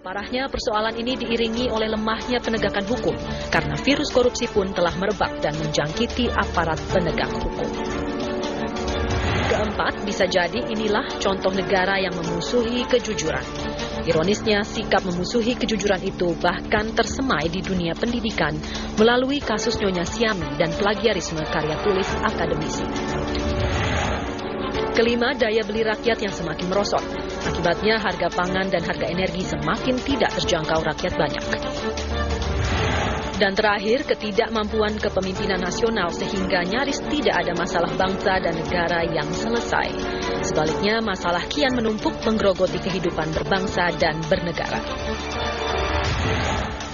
Parahnya persoalan ini diiringi oleh lemahnya penegakan hukum karena virus korupsi pun telah merebak dan menjangkiti aparat penegak hukum. Keempat, bisa jadi inilah contoh negara yang memusuhi kejujuran. Ironisnya, sikap memusuhi kejujuran itu bahkan tersemai di dunia pendidikan melalui kasus Nyonya Siami dan plagiarisme karya tulis akademisi. Kelima, daya beli rakyat yang semakin merosot. Akibatnya harga pangan dan harga energi semakin tidak terjangkau rakyat banyak. Dan terakhir, ketidakmampuan kepemimpinan nasional sehingga nyaris tidak ada masalah bangsa dan negara yang selesai. Sebaliknya, masalah kian menumpuk menggerogoti kehidupan berbangsa dan bernegara.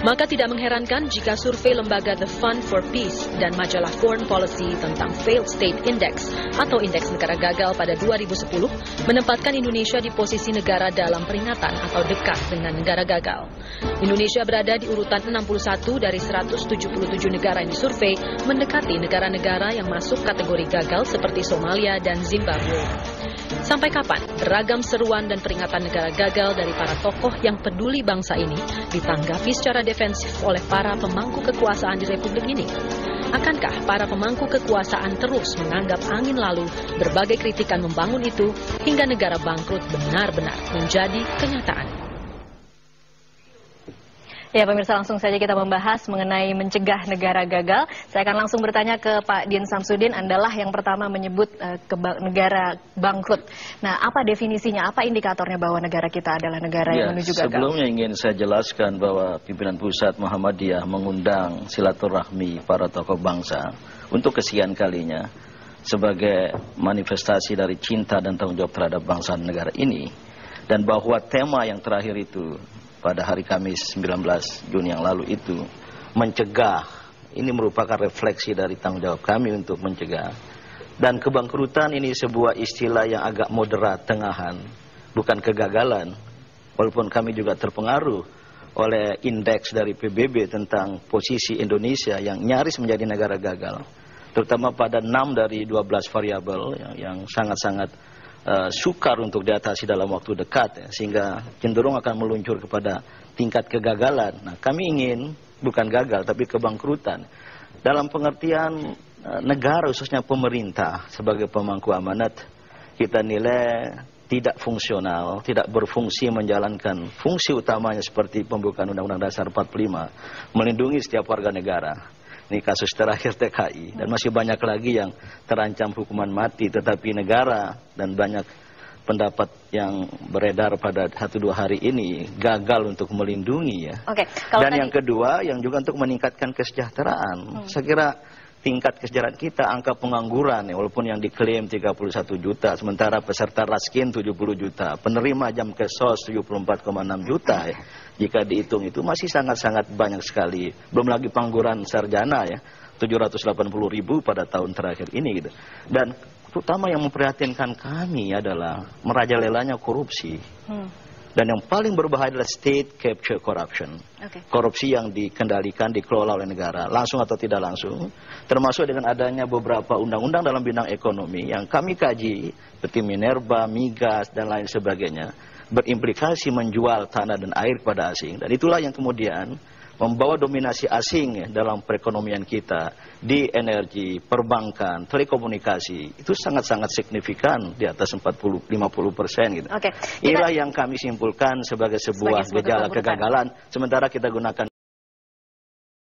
Maka tidak mengherankan jika survei lembaga The Fund for Peace dan majalah Foreign Policy tentang Failed State Index atau Indeks Negara Gagal pada 2010 menempatkan Indonesia di posisi negara dalam peringatan atau dekat dengan negara gagal. Indonesia berada di urutan 61 dari 177 negara yang disurvei, mendekati negara-negara yang masuk kategori gagal seperti Somalia dan Zimbabwe. Sampai kapan beragam seruan dan peringatan negara gagal dari para tokoh yang peduli bangsa ini ditanggapi secara defensif oleh para pemangku kekuasaan di Republik ini? Akankah para pemangku kekuasaan terus menganggap angin lalu berbagai kritikan membangun itu hingga negara bangkrut benar-benar menjadi kenyataan? Ya, pemirsa, langsung saja kita membahas mengenai mencegah negara gagal. Saya akan langsung bertanya ke Pak Din Samsudin. Andalah yang pertama menyebut negara bangkrut. Nah, apa definisinya, apa indikatornya bahwa negara kita adalah negara yang menuju gagal? Sebelumnya ingin saya jelaskan bahwa pimpinan pusat Muhammadiyah mengundang silaturahmi para tokoh bangsa untuk kesekian kalinya sebagai manifestasi dari cinta dan tanggung jawab terhadap bangsa dan negara ini. Dan bahwa tema yang terakhir itu pada hari Kamis 19 Juni yang lalu itu mencegah, ini merupakan refleksi dari tanggung jawab kami untuk mencegah. Dan kebangkrutan ini sebuah istilah yang agak moderat, tengahan, bukan kegagalan. Walaupun kami juga terpengaruh oleh indeks dari PBB tentang posisi Indonesia yang nyaris menjadi negara gagal, terutama pada 6 dari 12 variabel yang sangat-sangat sukar untuk diatasi dalam waktu dekat, ya, sehingga cenderung akan meluncur kepada tingkat kegagalan. Nah, kami ingin bukan gagal tapi kebangkrutan dalam pengertian negara, khususnya pemerintah sebagai pemangku amanat. Kita nilai tidak fungsional, tidak berfungsi menjalankan fungsi utamanya seperti pembukaan Undang-Undang Dasar 45, melindungi setiap warga negara. Ini kasus terakhir TKI, dan masih banyak lagi yang terancam hukuman mati, tetapi negara dan banyak pendapat yang beredar pada 1-2 hari ini gagal untuk melindungi, ya. Dan yang kedua, yang juga untuk meningkatkan kesejahteraan. Saya kira tingkat kesejahteraan kita, angka pengangguran, ya, walaupun yang diklaim 31 juta, sementara peserta raskin 70 juta, penerima jam kesos 74,6 juta, ya. Jika dihitung itu masih sangat-sangat banyak sekali. Belum lagi pengangguran sarjana, ya, 780.000 pada tahun terakhir ini, gitu. Dan terutama yang memprihatinkan kami adalah merajalelanya korupsi. Dan yang paling berbahaya adalah state capture corruption. Korupsi yang dikendalikan, dikelola oleh negara, langsung atau tidak langsung. Termasuk dengan adanya beberapa undang-undang dalam bidang ekonomi yang kami kaji, seperti minerba, migas, dan lain sebagainya, berimplikasi menjual tanah dan air kepada asing. Dan itulah yang kemudian membawa dominasi asing, ya, dalam perekonomian kita di energi, perbankan, telekomunikasi. Itu sangat-sangat signifikan, di atas 40-50%, gitu. Inilah yang kami simpulkan sebagai sebuah gejala kegagalan, sementara kita gunakan